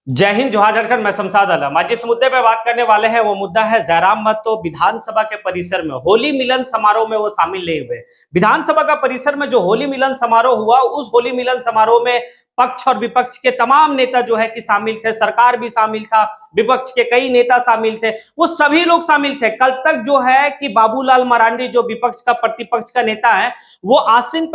जय हिंद, जोहार झारखंड। मैं शमशाद आलम। आज जिस मुद्दे पे बात करने वाले हैं वो मुद्दा है जयराम महतो विधानसभा के परिसर में होली मिलन समारोह में वो शामिल नहीं हुए। विधानसभा का परिसर में जो होली मिलन समारोह हुआ, उस होली मिलन समारोह में पक्ष और विपक्ष के तमाम नेता जो है कि शामिल थे, सरकार भी शामिल था, विपक्ष के कई नेता शामिल थे, वो सभी लोग शामिल थे। कल तक जो है कि बाबूलाल मरांडी जो विपक्ष का प्रतिपक्ष का नेता है, वो आसन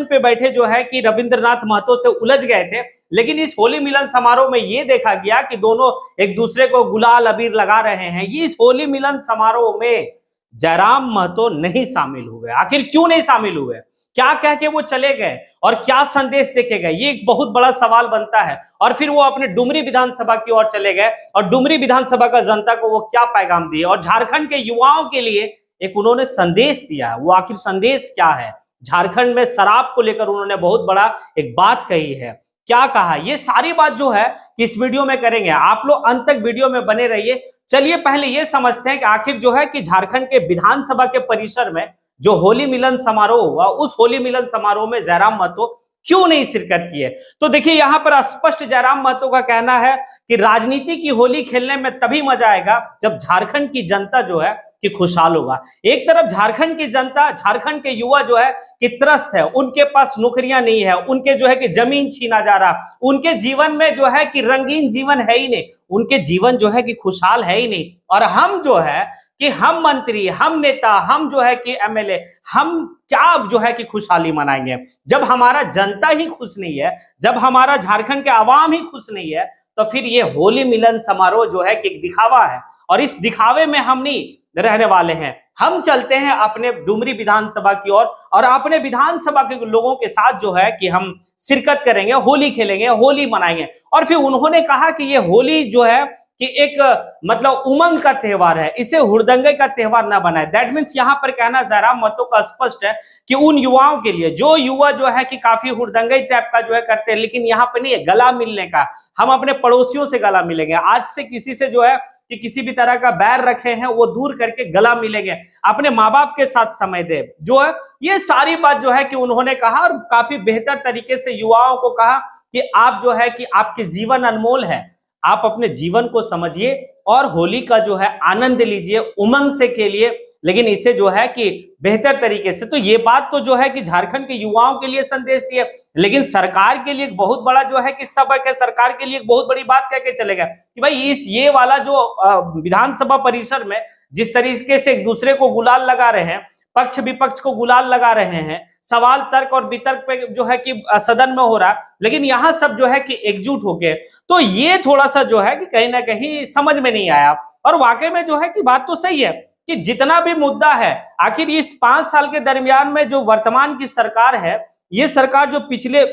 पे बैठे जो है कि रविंद्रनाथ महतो से उलझ गए थे। लेकिन इस होली मिलन समारोह में यह देखा गया कि दोनों एक दूसरे को गुलाल अबीर लगा रहे हैं। इस होली मिलन समारोह में जयराम महतो नहीं शामिल हुए। आखिर क्यों नहीं शामिल हुए? क्या कह के वो चले गए और क्या संदेश देके गए? ये एक बहुत बड़ा सवाल बनता है। और फिर वो अपने डुमरी विधानसभा की ओर चले गए और डुमरी विधानसभा का जनता को वो क्या पैगाम दिए और झारखंड के युवाओं के लिए एक उन्होंने संदेश दिया। वो आखिर संदेश क्या है? झारखंड में शराब को लेकर उन्होंने बहुत बड़ा एक बात कही है। क्या कहा? ये सारी बात जो है कि इस वीडियो में करेंगे। आप लोग अंत तक वीडियो में बने रहिए। चलिए पहले ये समझते हैं कि आखिर जो है कि झारखंड के विधानसभा के परिसर में जो होली मिलन समारोह हुआ, उस होली मिलन समारोह में जयराम महतो क्यों नहीं शिरकत किए। तो देखिए, यहां पर स्पष्ट जयराम महतो का कहना है कि राजनीति की होली खेलने में तभी मजा आएगा जब झारखंड की जनता जो है कि खुशहाल होगा। एक तरफ झारखंड की जनता, झारखंड के युवा जो है कि त्रस्त है, उनके पास नौकरियां नहीं है, उनके जो है कि जमीन छीना जा रहा, उनके जीवन में जो है कि रंगीन जीवन है ही नहीं, उनके जीवन जो है कि खुशहाल है ही नहीं। और हम जो है कि हम मंत्री, हम नेता, हम जो है कि एमएलए, हम क्या जो है कि खुशहाली मनाएंगे जब हमारा जनता ही खुश नहीं है, जब हमारा झारखंड के आवाम ही खुश नहीं है। तो फिर ये होली मिलन समारोह जो है कि एक दिखावा है और इस दिखावे में हम नहीं रहने वाले हैं। हम चलते हैं अपने डुमरी विधानसभा की ओर और अपने विधानसभा के लोगों के साथ जो है कि हम शिरकत करेंगे, होली खेलेंगे, होली मनाएंगे। और फिर उन्होंने कहा कि ये होली जो है कि एक मतलब उमंग का त्योहार है, इसे हुड़दंगे का त्योहार ना बनाए। दैट मीन्स यहाँ पर कहना जयराम महतो का स्पष्ट है कि उन युवाओं के लिए, जो युवा जो है कि काफी हुड़दंगे टाइप का जो है करते हैं, लेकिन यहाँ पर नहीं है गला मिलने का। हम अपने पड़ोसियों से गला मिलेंगे। आज से किसी से जो है कि किसी भी तरह का बैर रखे हैं वो दूर करके गला मिलेंगे। अपने माँ बाप के साथ समय दे जो है, ये सारी बात जो है कि उन्होंने कहा और काफी बेहतर तरीके से युवाओं को कहा कि आप जो है कि आपके जीवन अनमोल है, आप अपने जीवन को समझिए और होली का जो है आनंद लीजिए, उमंग से खेलिए, लेकिन इसे जो है कि बेहतर तरीके से। तो ये बात तो जो है कि झारखंड के युवाओं के लिए संदेश दिए, लेकिन सरकार के लिए एक बहुत बड़ा जो है कि सबक है। सरकार के लिए एक बहुत बड़ी बात कह के चलेगा कि भाई इस ये वाला जो विधानसभा परिसर में जिस तरीके से एक दूसरे को गुलाल लगा रहे हैं, पक्ष विपक्ष को गुलाल लगा रहे हैं, सवाल तर्क और वितर्क पे जो है कि सदन में हो रहा है, लेकिन यहाँ सब जो है कि एकजुट हो गए। तो ये थोड़ा सा जो है कि कहीं ना कहीं समझ में नहीं आया। और वाकई में जो है कि बात तो सही है कि जितना भी मुद्दा है, आखिर इस 5 साल के दरमियान में जो वर्तमान की सरकार है, ये सरकार जो पिछले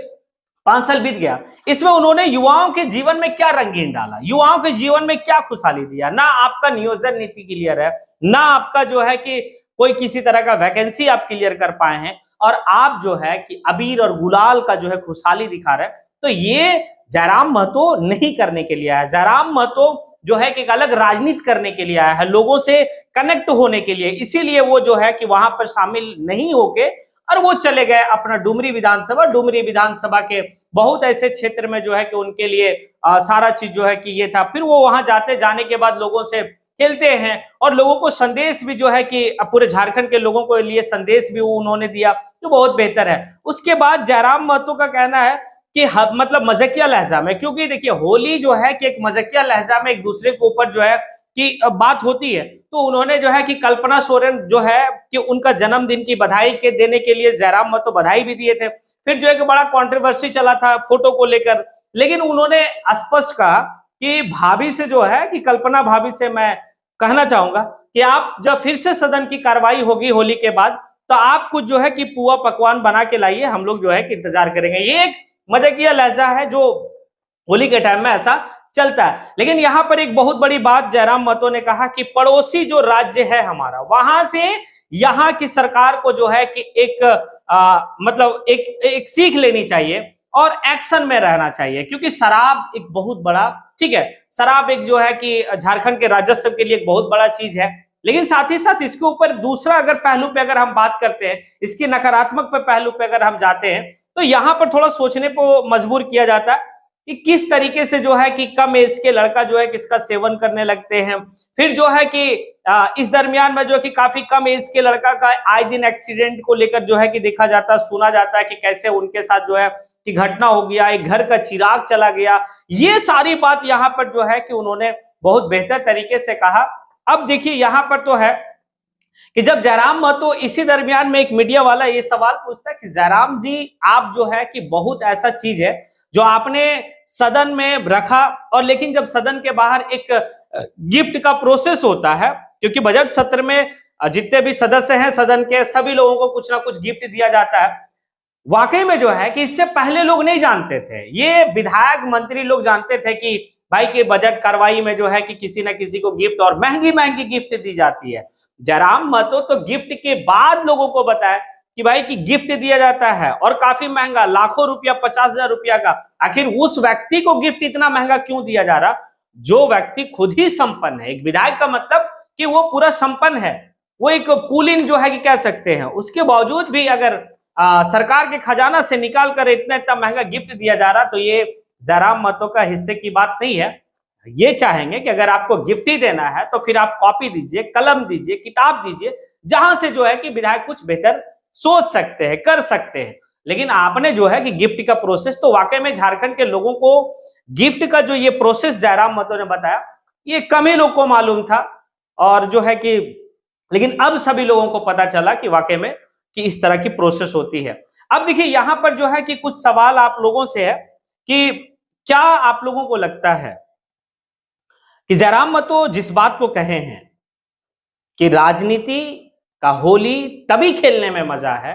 5 साल बीत गया, इसमें उन्होंने युवाओं के जीवन में क्या रंगीन डाला, युवाओं के जीवन में क्या खुशहाली दिया? ना आपका नियोजन नीति क्लियर है, ना आपका जो है कि कोई किसी तरह का वैकेंसी आप क्लियर कर पाए हैं, और आप जो है कि अबीर और गुलाल का जो है खुशहाली दिखा रहे हैं। तो ये जयराम महतो नहीं करने के लिए आया। जयराम महतो जो है कि एक अलग राजनीति करने के लिए आया है, लोगों से कनेक्ट होने के लिए। इसीलिए वो जो है कि वहां पर शामिल नहीं होके और वो चले गए अपना डुमरी विधानसभा के बहुत ऐसे क्षेत्र में जो है कि उनके लिए सारा चीज जो है कि ये था। फिर वो वहां जाने के बाद लोगों से खेलते हैं और लोगों को संदेश भी जो है कि पूरे झारखंड के लोगों को लिए संदेश भी उन्होंने दिया, जो बहुत बेहतर है। उसके बाद जयराम महतो का कहना है कि मतलब मजाकिया लहजा में, क्योंकि देखिए होली जो है कि एक मजाकिया लहजा में एक दूसरे के ऊपर जो है कि बात होती है, तो उन्होंने जो है कि कल्पना सोरेन जो है कि उनका जन्मदिन की बधाई के देने के लिए जयराम महतो बधाई भी दिए थे। फिर जो है कि बड़ा कंट्रोवर्सी चला था फोटो को लेकर, लेकिन उन्होंने स्पष्ट कहा कि भाभी से जो है कि कल्पना भाभी से मैं कहना चाहूंगा कि आप जब फिर से सदन की कार्रवाई होगी होली के बाद, तो आप कुछ जो है कि पुआ पकवान बना के लाइए, हम लोग जो है कि इंतजार करेंगे। ये एक मजाकिया लहजा है जो होली के टाइम में ऐसा चलता है। लेकिन यहां पर एक बहुत बड़ी बात जयराम महतो ने कहा कि पड़ोसी जो राज्य है हमारा, वहां से यहाँ की सरकार को जो है कि एक मतलब एक सीख लेनी चाहिए और एक्शन में रहना चाहिए, क्योंकि शराब एक बहुत बड़ा, ठीक है, शराब एक जो है कि झारखंड के राजस्व के लिए एक बहुत बड़ा चीज है, लेकिन साथ ही साथ इसके ऊपर दूसरा अगर पहलू पे अगर हम बात करते हैं, इसके नकारात्मक पे पहलू पे अगर हम जाते हैं, तो यहाँ पर थोड़ा सोचने को मजबूर किया जाता है कि किस तरीके से जो है कि कम एज के लड़का जो है किसका सेवन करने लगते हैं। फिर जो है कि इस दरमियान में जो है कि काफी कम एज के लड़का का आए दिन एक्सीडेंट को लेकर जो है कि देखा जाता है, सुना जाता है कि कैसे उनके साथ जो है कि घटना हो गया, एक घर का चिराग चला गया। ये सारी बात यहाँ पर जो है कि उन्होंने बहुत बेहतर तरीके से कहा। अब देखिए यहाँ पर तो है कि जब जयराम महतो इसी दरमियान में एक मीडिया वाला ये सवाल पूछता है कि जयराम जी आप जो है कि बहुत ऐसा चीज है जो आपने सदन में रखा, और लेकिन जब सदन के बाहर एक गिफ्ट का प्रोसेस होता है, क्योंकि बजट सत्र में जितने भी सदस्य हैं सदन के सभी लोगों को कुछ ना कुछ गिफ्ट दिया जाता है। वाकई में जो है कि इससे पहले लोग नहीं जानते थे, ये विधायक मंत्री लोग जानते थे कि भाई के बजट कार्रवाई में जो है कि किसी ना किसी को गिफ्ट और महंगी महंगी गिफ्ट दी जाती है। जयराम महतो तो गिफ्ट के बाद लोगों को बताया कि भाई की गिफ्ट दिया जाता है और काफी महंगा, लाखों रुपया, 50,000 रुपया का। आखिर उस व्यक्ति को गिफ्ट इतना महंगा क्यों दिया जा रहा जो व्यक्ति खुद ही संपन्न है। एक विधायक का मतलब कि वो पूरा संपन्न है, वो एक कुलीन जो है कि कह सकते हैं, उसके बावजूद भी अगर सरकार के खजाना से निकाल कर इतना इतना महंगा गिफ्ट दिया जा रहा तो ये जयराम महतो का हिस्से की बात नहीं है। ये चाहेंगे कि अगर आपको गिफ्ट ही देना है तो फिर आप कॉपी दीजिए, कलम दीजिए, किताब दीजिए, जहां से जो है कि विधायक कुछ बेहतर सोच सकते हैं, कर सकते हैं। लेकिन आपने जो है कि गिफ्ट का प्रोसेस, तो वाकई में झारखंड के लोगों को गिफ्ट का जो ये प्रोसेस जयराम महतो ने बताया ये कम ही लोग को मालूम था। और जो है कि लेकिन अब सभी लोगों को पता चला कि वाकई में कि इस तरह की प्रोसेस होती है। अब देखिए यहां पर जो है कि कुछ सवाल आप लोगों से है कि क्या आप लोगों को लगता है कि जयराम महतो जिस बात को कहे हैं कि राजनीति का होली तभी खेलने में मजा है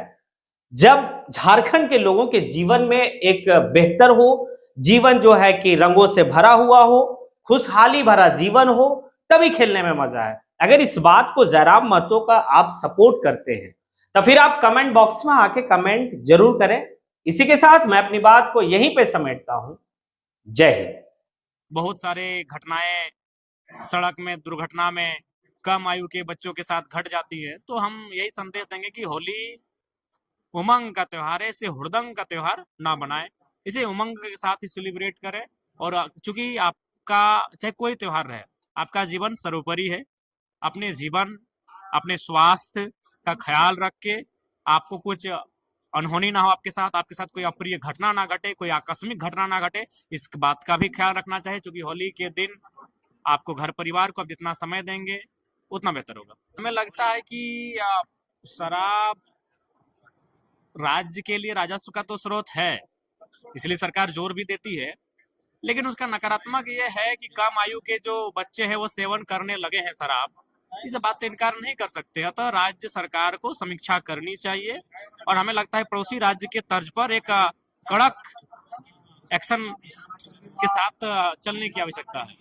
जब झारखंड के लोगों के जीवन में एक बेहतर हो, जीवन जो है कि रंगों से भरा हुआ हो, खुशहाली भरा जीवन हो, तभी खेलने में मजा है। अगर इस बात को जयराम महतो का आप सपोर्ट करते हैं तो फिर आप कमेंट बॉक्स में आके कमेंट जरूर करें। इसी के साथ मैं अपनी बात को यहीं पे समेटता हूं। जय हिंद। बहुत सारे घटनाएं सड़क में, दुर्घटना में कम आयु के बच्चों के साथ घट जाती है, तो हम यही संदेश देंगे कि होली उमंग का त्योहार है, इसे हुड़दंग का त्योहार ना बनाएं, इसे उमंग के साथ ही सेलिब्रेट करें। और चूंकि आपका चाहे कोई त्योहार रहे, आपका जीवन सर्वोपरि है। अपने जीवन, अपने स्वास्थ्य का ख्याल रख के, आपको कुछ अनहोनी ना हो आपके साथ कोई अप्रिय घटना ना घटे, कोई आकस्मिक घटना ना घटे, इस बात का भी ख्याल रखना चाहिए। क्योंकि होली के दिन आपको घर परिवार को आप जितना समय देंगे उतना बेहतर होगा। हमें लगता है कि शराब राज्य के लिए राजस्व का तो स्रोत है, इसलिए सरकार जोर भी देती है, लेकिन उसका नकारात्मक ये है कि कम आयु के जो बच्चे हैं वो सेवन करने लगे हैं शराब, इस बात से इनकार नहीं कर सकते। अतः राज्य सरकार को समीक्षा करनी चाहिए और हमें लगता है पड़ोसी राज्य के तर्ज पर एक कड़क एक्शन के साथ चलने की आवश्यकता है।